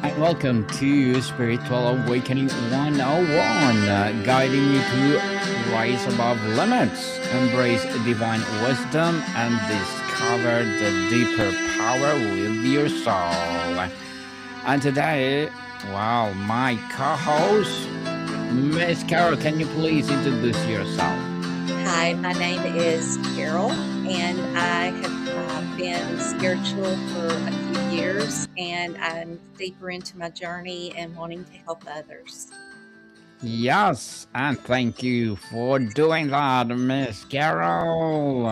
and welcome to Spiritual Awakening 101, guiding you to rise above limits, embrace divine wisdom, and discover the deeper power with your soul. And today, wow, my co host, Miss Carol, can you please introduce yourself? Hi, my name is Carol, and I have been spiritual for a few years, and I'm deeper into my journey and wanting to help others. Yes, and thank you for doing that, Miss Carol.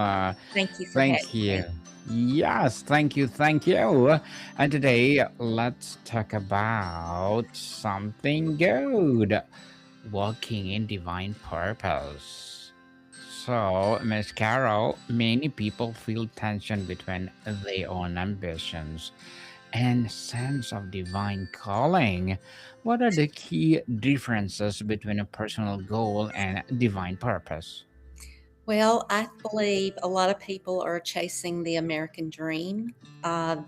Thank you for Thank having you. me. Yes, thank you, thank you. And today, let's talk about something good, walking in divine purpose. So, Miss Carol, many people feel tension between their own ambitions and sense of divine calling. What are the key differences between a personal goal and divine purpose? Well, I believe a lot of people are chasing the American dream.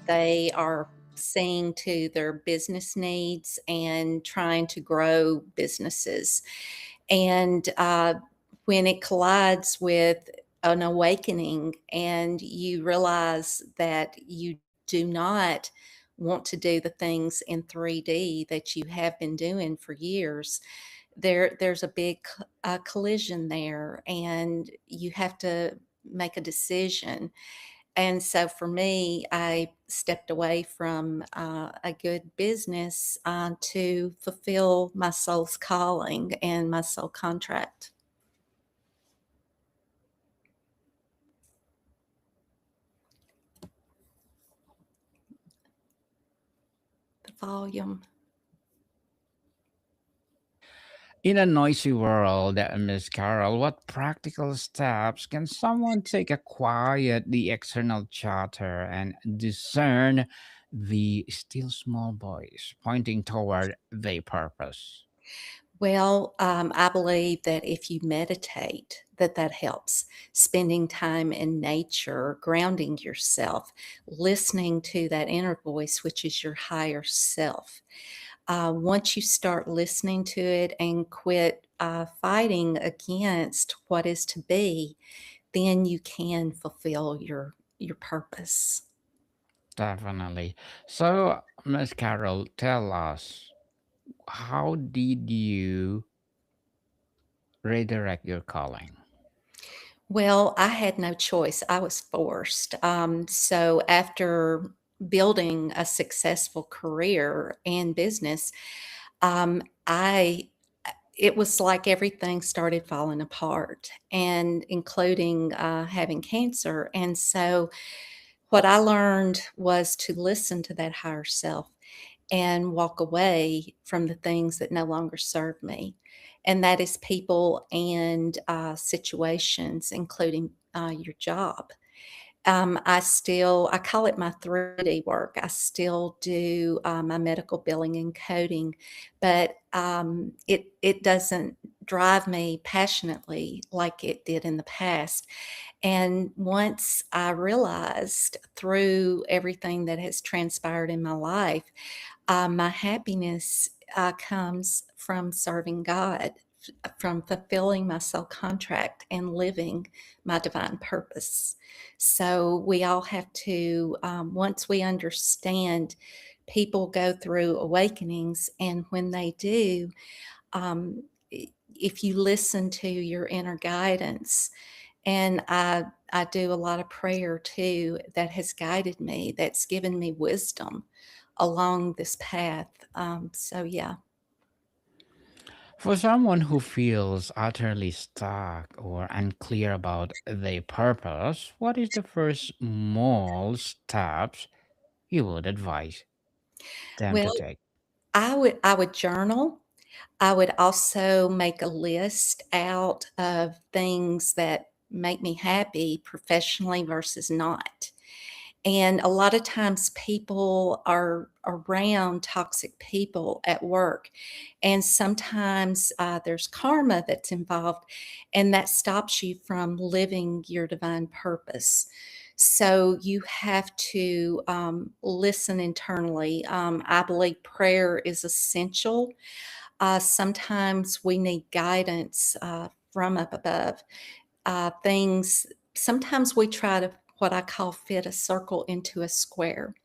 They are seeing to their business needs and trying to grow businesses. And when it collides with an awakening and you realize that you do not want to do the things in 3D that you have been doing for years, there's a big collision there, and you have to make a decision. And so for me, I stepped away from a good business to fulfill my soul's calling and my soul contract. The volume. In a noisy world, Miss Carol, what practical steps can someone take to quiet the external chatter and discern the still small voice pointing toward their purpose? Well, I believe that if you meditate, that helps. Spending time in nature, grounding yourself, listening to that inner voice, which is your higher self. Once you start listening to it and quit fighting against what is to be, then you can fulfill your purpose. Definitely. So, Miss Carol, tell us, how did you redirect your calling? Well, I had no choice. I was forced. So after building a successful career and business, I it was like everything started falling apart, and including having cancer. And so, what I learned was to listen to that higher self and walk away from the things that no longer serve me. And that is people and situations, including your job. I call it my 3D work. I still do my medical billing and coding, but it doesn't drive me passionately like it did in the past. And once I realized through everything that has transpired in my life, my happiness comes from serving God, from fulfilling my soul contract and living my divine purpose. So we all have to, once we understand, people go through awakenings, and when they do, um, if you listen to your inner guidance, and I do a lot of prayer too that has guided me, that's given me wisdom along this path. So yeah. For someone who feels utterly stuck or unclear about their purpose, what is the first small steps you would advise them Well, to take? I would journal. I would also make a list out of things that make me happy professionally versus not. And a lot of times people are around toxic people at work. And sometimes there's karma that's involved, and that stops you from living your divine purpose. So you have to listen internally. I believe prayer is essential. Sometimes we need guidance from up above. Things, sometimes we try to what I call fit a circle into a square.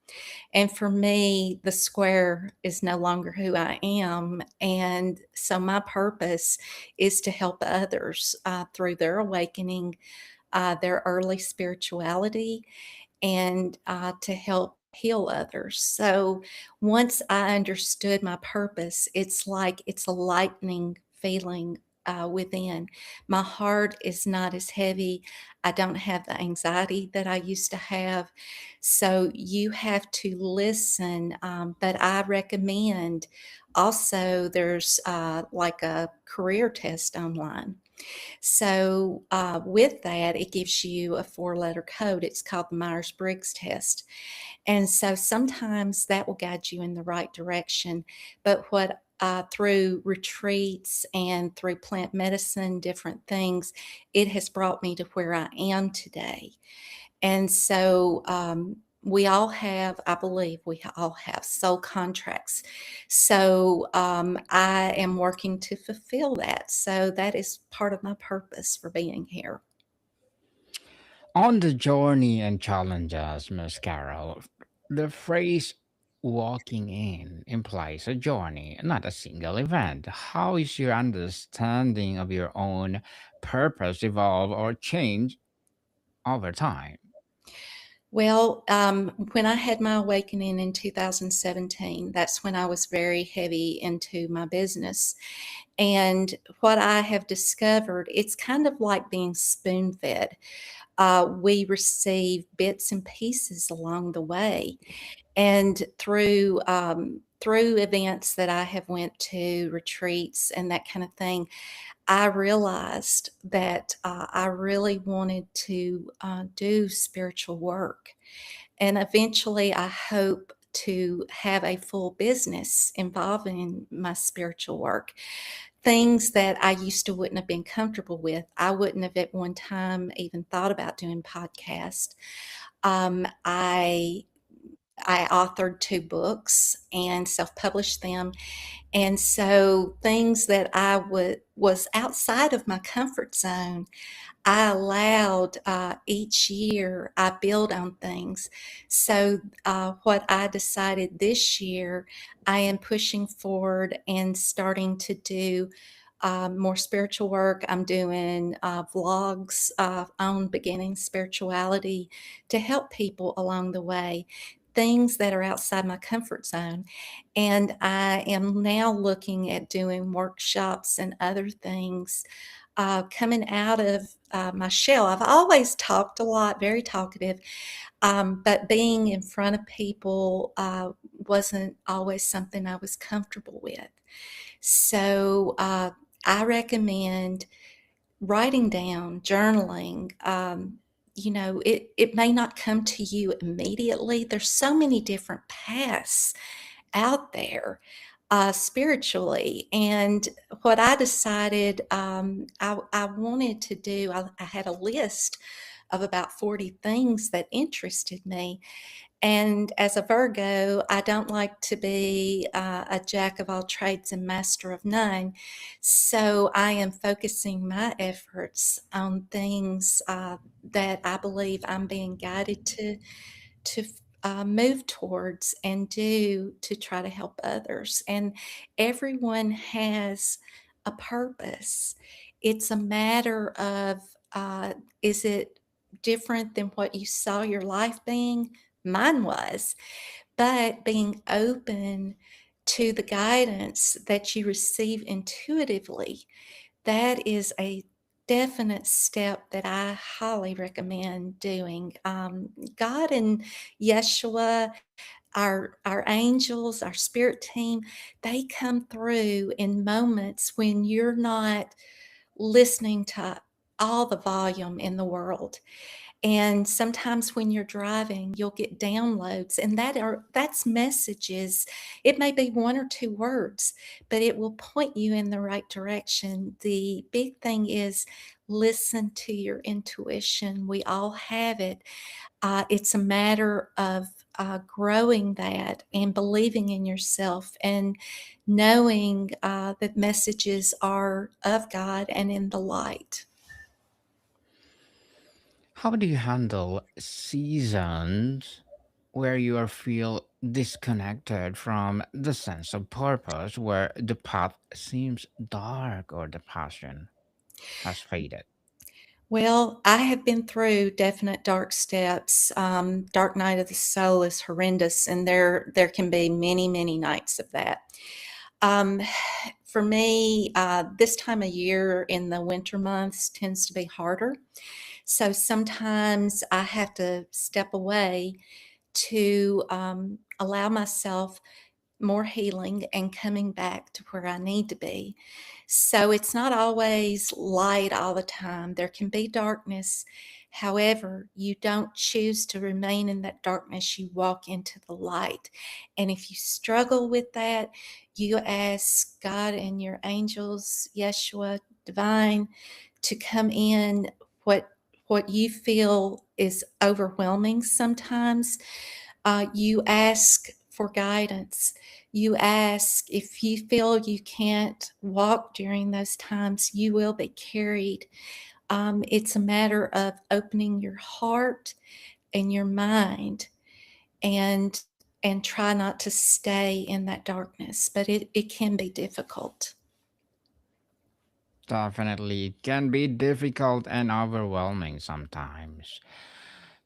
And for me, the square is no longer who I am. And so my purpose is to help others through their awakening, their early spirituality, and to help heal others. So once I understood my purpose, it's like it's a lightening feeling within. My heart is not as heavy. I don't have the anxiety that I used to have. So you have to listen. But I recommend also there's like a career test online. So, with that, it gives you a four-letter code. It's called the Myers Briggs test. And so sometimes that will guide you in the right direction. But what through retreats and through plant medicine, different things, it has brought me to where I am today. And so we all have, I believe, we all have soul contracts. So I am working to fulfill that. So that is part of my purpose for being here. On the journey and challenges, Miss Carol, the phrase walking in implies a journey, not a single event. How is your understanding of your own purpose evolve or change over time? Well, when I had my awakening in 2017, that's when I was very heavy into my business. And what I have discovered, it's kind of like being spoon fed. We receive bits and pieces along the way, and through events that I have went to, retreats and that kind of thing, I realized that I really wanted to do spiritual work, and eventually I hope to have a full business involving my spiritual work. Things that I used to wouldn't have been comfortable with. I wouldn't have at one time even thought about doing podcast. Um, I I authored 2 books and self-published them, and so things that I would was outside of my comfort zone, I allowed, each year I build on things. So, what I decided this year, I am pushing forward and starting to do more spiritual work. I'm doing vlogs on beginning spirituality to help people along the way, things that are outside my comfort zone. And I am now looking at doing workshops and other things coming out of my shell. I've always talked a lot, very talkative, but being in front of people wasn't always something I was comfortable with. So I recommend writing down, journaling. It may not come to you immediately. There's so many different paths out there spiritually. And what I decided I wanted to do, I had a list of about 40 things that interested me. And as a Virgo, I don't like to be a jack of all trades and master of none. So I am focusing my efforts on things that I believe I'm being guided to move towards and do to try to help others. And everyone has a purpose. It's a matter of is it different than what you saw your life being? Mine was, but being open to the guidance that you receive intuitively, that is a definite step that I highly recommend doing. God and Yeshua, our angels, our spirit team, they come through in moments when you're not listening to all the volume in the world. And sometimes when you're driving, you'll get downloads, and that's messages. It may be one or two words, but it will point you in the right direction. The big thing is listen to your intuition. We all have it. It's a matter of growing that and believing in yourself and knowing that messages are of God and in the light. How do you handle seasons where you are feel disconnected from the sense of purpose, where the path seems dark or the passion has faded? Well, I have been through definite dark steps. Dark night of the soul is horrendous, and there can be many, many nights of that. Um, for me, this time of year in the winter months tends to be harder. So sometimes I have to step away to allow myself more healing and coming back to where I need to be. So it's not always light all the time. There can be darkness. However, you don't choose to remain in that darkness. You walk into the light. And if you struggle with that, you ask God and your angels, Yeshua, divine, to come in. What you feel is overwhelming sometimes, you ask for guidance. You ask if you feel you can't walk during those times, you will be carried. It's a matter of opening your heart and your mind and try not to stay in that darkness, but it can be difficult. Definitely, it can be difficult and overwhelming sometimes.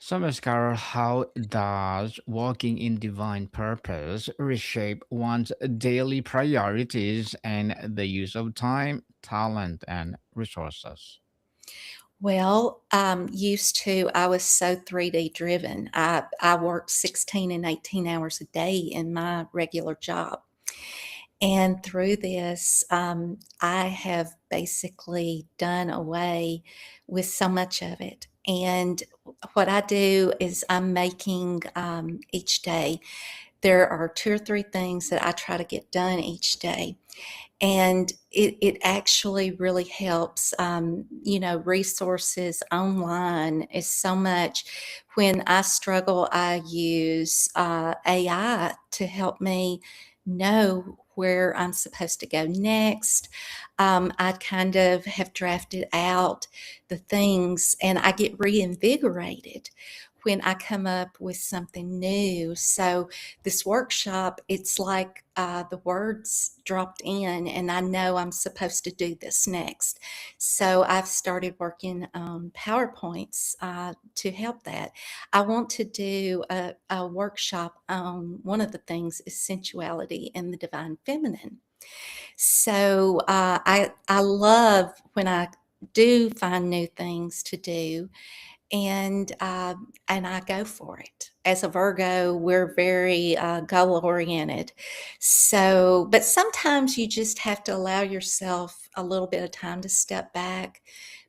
So, Ms. Carol, how does walking in divine purpose reshape one's daily priorities and the use of time, talent, and resources? Well, used to, I was so 3D driven. I worked 16 and 18 hours a day in my regular job. And through this, I have basically done away with so much of it. And what I do is I'm making each day, there are two or three things that I try to get done each day. And it actually really helps. Resources online is so much. When I struggle, I use AI to help me know where I'm supposed to go next. I kind of have drafted out the things and I get reinvigorated when I come up with something new. So this workshop, it's like the words dropped in, and I know I'm supposed to do this next. So I've started working on PowerPoints to help that. I want to do a workshop on one of the things is sensuality and the divine feminine. So I love when I do find new things to do and I go for it. As a Virgo, we're very goal oriented. So, but sometimes you just have to allow yourself a little bit of time to step back.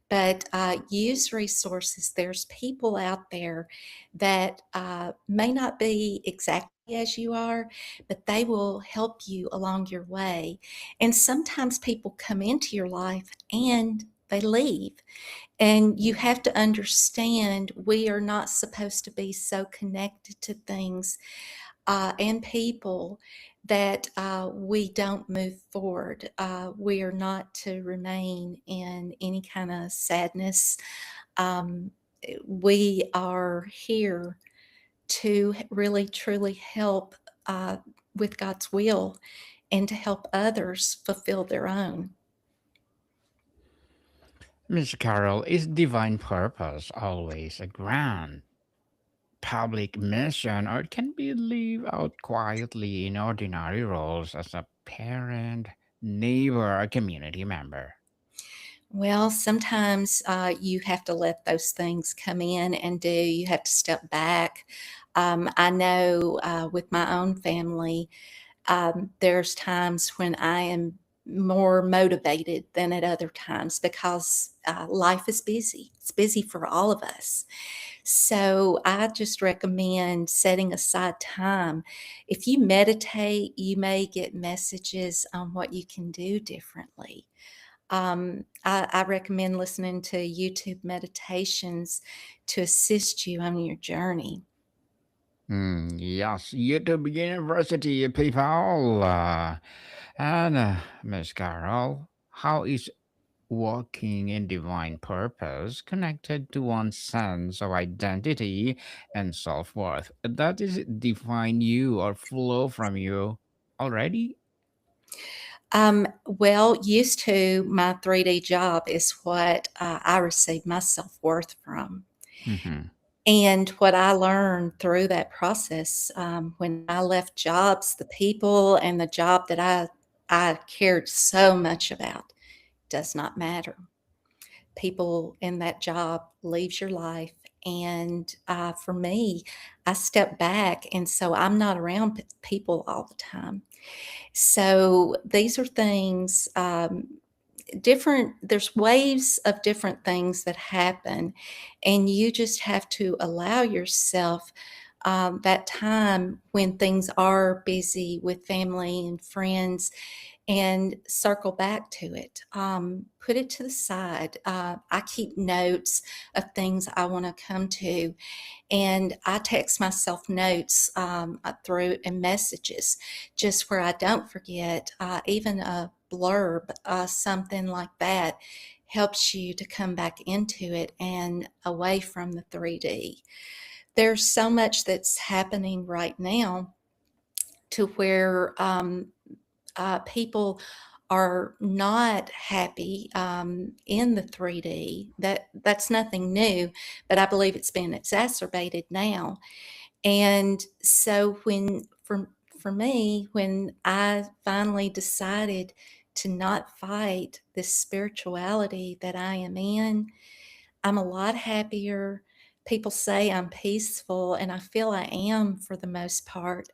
But use resources. There's people out there that may not be exactly as you are, but they will help you along your way. And sometimes people come into your life and they leave, and you have to understand we are not supposed to be so connected to things and people that we don't move forward. We are not to remain in any kind of sadness. Um, we are here to really truly help uh, with God's will and to help others fulfill their own. Miss Carol, is divine purpose always a grand public mission, or it can be lived out quietly in ordinary roles as a parent, neighbor, or community member? Well, sometimes you have to let those things come in and do. You have to step back. I know with my own family, there's times when I am more motivated than at other times because life is busy. It's busy for all of us. So I just recommend setting aside time. If you meditate, you may get messages on what you can do differently. I recommend listening to YouTube meditations to assist you on your journey. Yes, YouTube University people. And Miss Carol, how is walking in divine purpose connected to one's sense of identity and self worth? That is define you or flow from you already? Well, used to my 3D job is what I receive my self worth from. Mm-hmm. And what I learned through that process, when I left jobs, the people and the job that I cared so much about does not matter. People in that job leaves your life. And for me, I stepped back. And so I'm not around people all the time. So these are things, different, there's waves of different things that happen. And you just have to allow yourself that time when things are busy with family and friends and circle back to it. Put it to the side. I keep notes of things I want to come to, and I text myself notes through and messages just where I don't forget. Even a blurb, something like that, helps you to come back into it and away from the 3D. There's so much that's happening right now to where people are not happy in the 3D. That's nothing new, but I believe it's been exacerbated now. And so for me, when I finally decided to not fight this spirituality that I am in, I'm a lot happier. People say I'm peaceful, and I feel I am for the most part.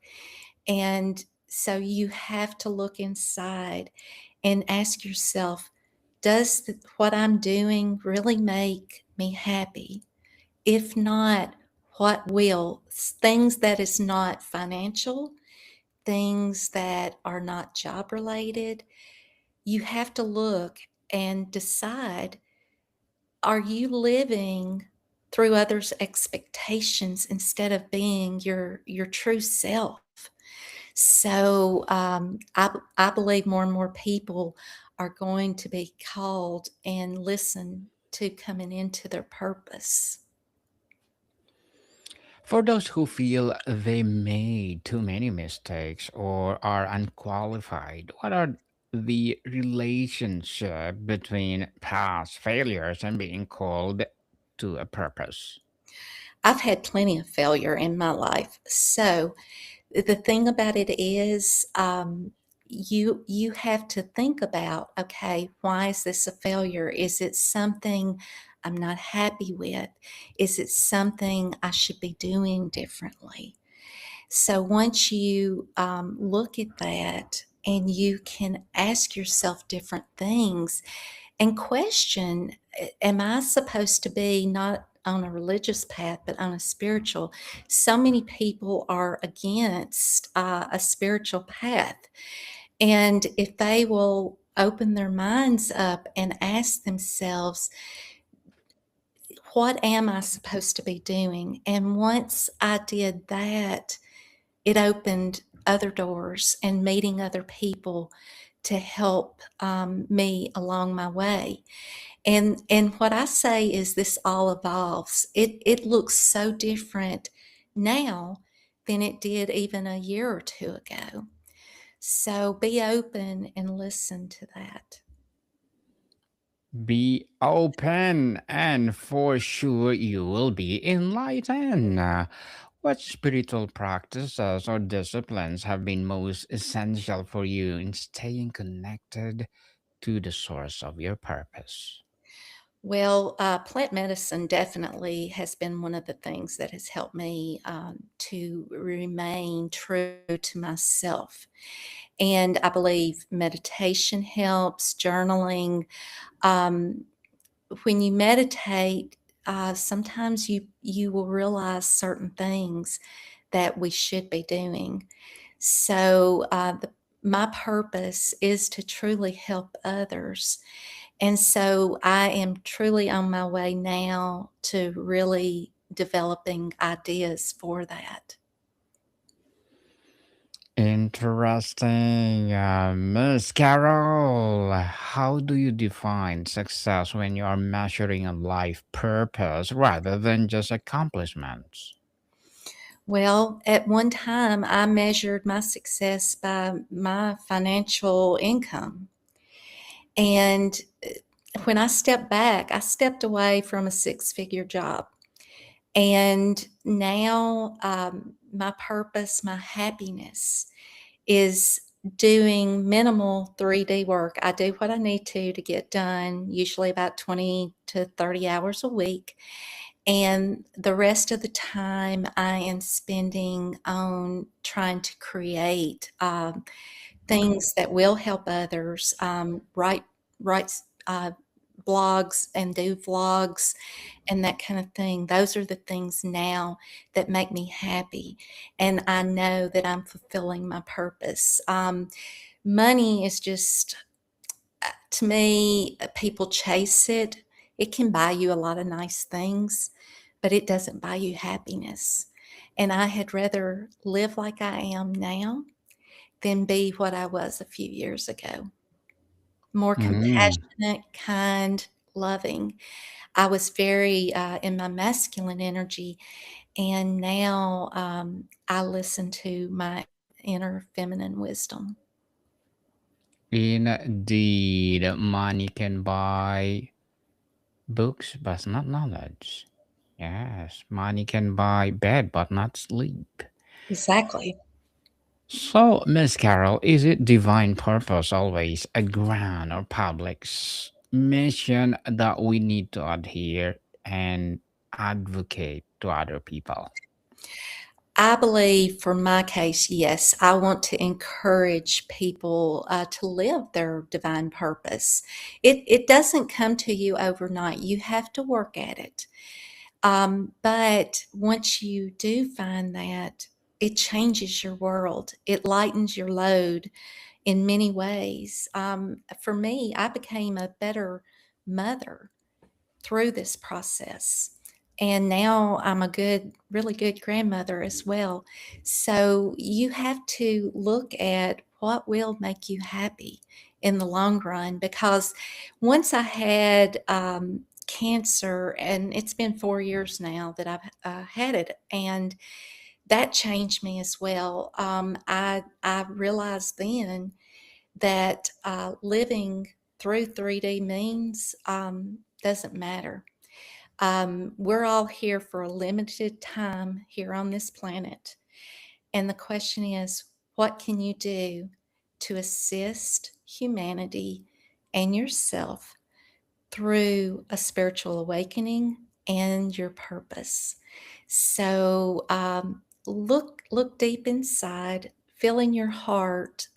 And so you have to look inside and ask yourself, does what I'm doing really make me happy? If not, what will? Things that is not financial, things that are not job related, you have to look and decide, are you living through others' expectations instead of being your true self? So I believe more and more people are going to be called and listen to coming into their purpose. For those who feel they made too many mistakes or are unqualified, what are the relationship between past failures and being called to a purpose? I've had plenty of failure in my life. So the thing about it is, you have to think about, okay, why is this a failure? Is it something I'm not happy with? Is it something I should be doing differently? So once you look at that and you can ask yourself different things and question, am I supposed to be not on a religious path, but on a spiritual? So many people are against a spiritual path. And if they will open their minds up and ask themselves, what am I supposed to be doing? And once I did that, it opened other doors and meeting other people to help me along my way. And what I say is this all evolves. It looks so different now than it did even a year or two ago. So be open and listen to that. Be open, and for sure you will be enlightened. What spiritual practices or disciplines have been most essential for you in staying connected to the source of your purpose? Well, plant medicine definitely has been one of the things that has helped me to remain true to myself. And I believe meditation helps, journaling. Um, when you meditate, sometimes you will realize certain things that we should be doing. So my purpose is to truly help others, and so I am truly on my way now to really developing ideas for that. Interesting. Miss Carol, how do you define success when you are measuring a life purpose rather than just accomplishments? Well, at one time, I measured my success by my financial income. And when I stepped back, I stepped away from a six-figure job. And now my purpose, my happiness is doing minimal 3D work. I do what I need to get done, usually about 20 to 30 hours a week. And the rest of the time, I am spending on trying to create things that will help others, write blogs and do vlogs and that kind of thing. Those are the things now that make me happy. And I know that I'm fulfilling my purpose. Money is just, to me, people chase it. It can buy you a lot of nice things, but it doesn't buy you happiness. And I had rather live like I am now than be what I was a few years ago. More Mm. compassionate, kind, loving. I was very in my masculine energy, and now I listen to my inner feminine wisdom. Indeed, money can buy books, but not knowledge. Yes, money can buy bed, but not sleep. Exactly. So, Miss Carol, is it divine purpose always a grand or public mission that we need to adhere and advocate to other people? I believe for my case, yes, I want to encourage people to live their divine purpose. It doesn't come to you overnight. You have to work at it. But once you do find that, it changes your world. It lightens your load in many ways. For me, I became a better mother through this process. And now I'm a good, really good grandmother as well. So you have to look at what will make you happy in the long run. Because once I had cancer, and it's been 4 years now that I've had it, and that changed me as well. I realized then that living through 3D means doesn't matter. We're all here for a limited time here on this planet. And the question is, what can you do to assist humanity and yourself through a spiritual awakening and your purpose? So look deep inside, feel in your heart.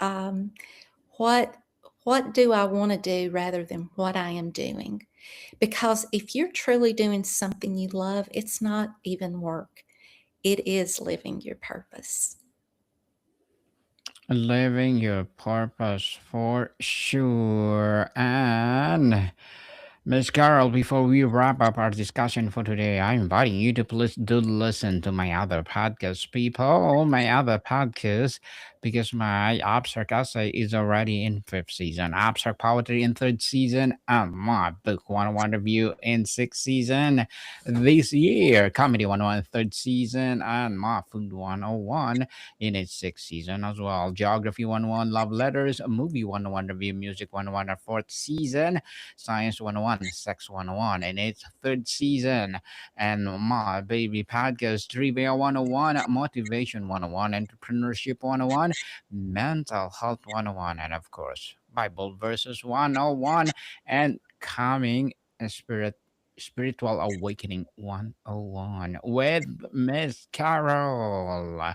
What what do I want to do rather than what I am doing? Because if you're truly doing something you love, it's not even work. It is living your purpose. Living your purpose for sure. And Miss Carol, before we wrap up our discussion for today, I'm inviting you to please do listen to my other podcast, people, my other podcast, because my Abstract Essay is already in fifth season, Abstract Poetry in third season, and my Book 101 Review in sixth season. This year, Comedy 101 third season, and my Food 101 in its sixth season as well. Geography 101, Love Letters, Movie 101 Review, Music 101, our fourth season. Science 101, Sex 101, and its third season. And my baby podcast, Trivia 101, Motivation 101, Entrepreneurship 101, Mental Health 101, and of course, Bible Verses 101, and coming Spirit Spiritual Awakening 101 with Miss Carol.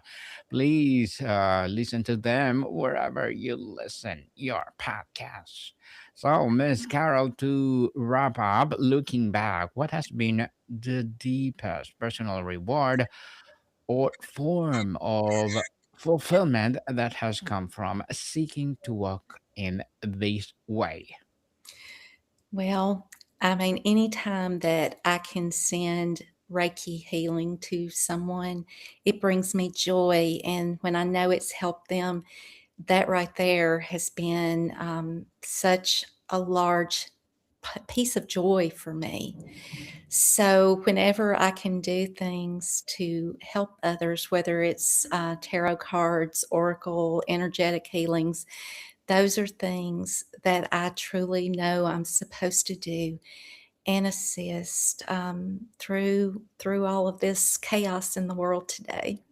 Please listen to them wherever you listen your podcast. So, Miss Carol, to wrap up, looking back, what has been the deepest personal reward or form of fulfillment that has come from seeking to walk in this way? Well, I mean, anytime that I can send Reiki healing to someone, it brings me joy. And when I know it's helped them, that right there has been such a large piece of joy for me. So, whenever I can do things to help others, whether it's tarot cards, oracle, energetic healings, those are things that I truly know I'm supposed to do and assist through all of this chaos in the world today.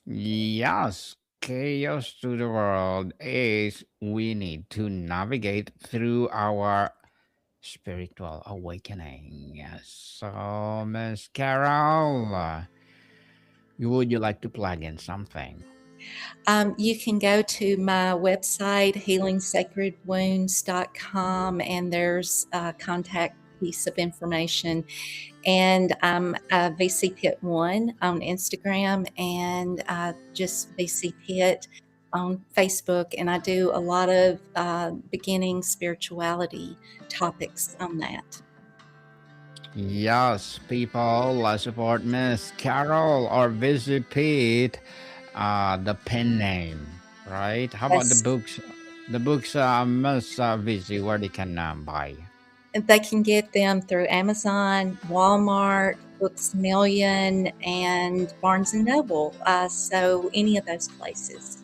Yes, chaos to the world is we need to navigate through our spiritual awakening. Yes. So, Miss Carol, would you like to plug in something? You can go to my website, healingsacredwounds.com, and there's a contact piece of information. And I'm VC Pit One on Instagram and just VC Pit on Facebook. And I do a lot of beginning spirituality topics on that. Yes, people, support Miss Carol or visit Pete, the pen name, right? How about the Yes. books? The books, Miss Visit, where they can buy. And they can get them through Amazon, Walmart, Books A Million, and Barnes and Noble. So any of those places.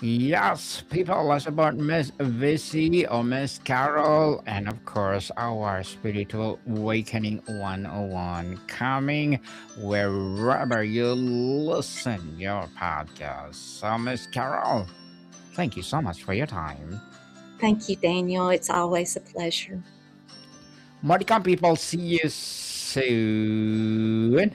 Yes, people, let's about Miss Vissy or Miss Carol, and of course, our Spiritual Awakening 101 coming wherever you listen your podcast. So, Miss Carol, thank you so much for your time. Thank you, Daniel. It's always a pleasure. Maricam people, see you soon.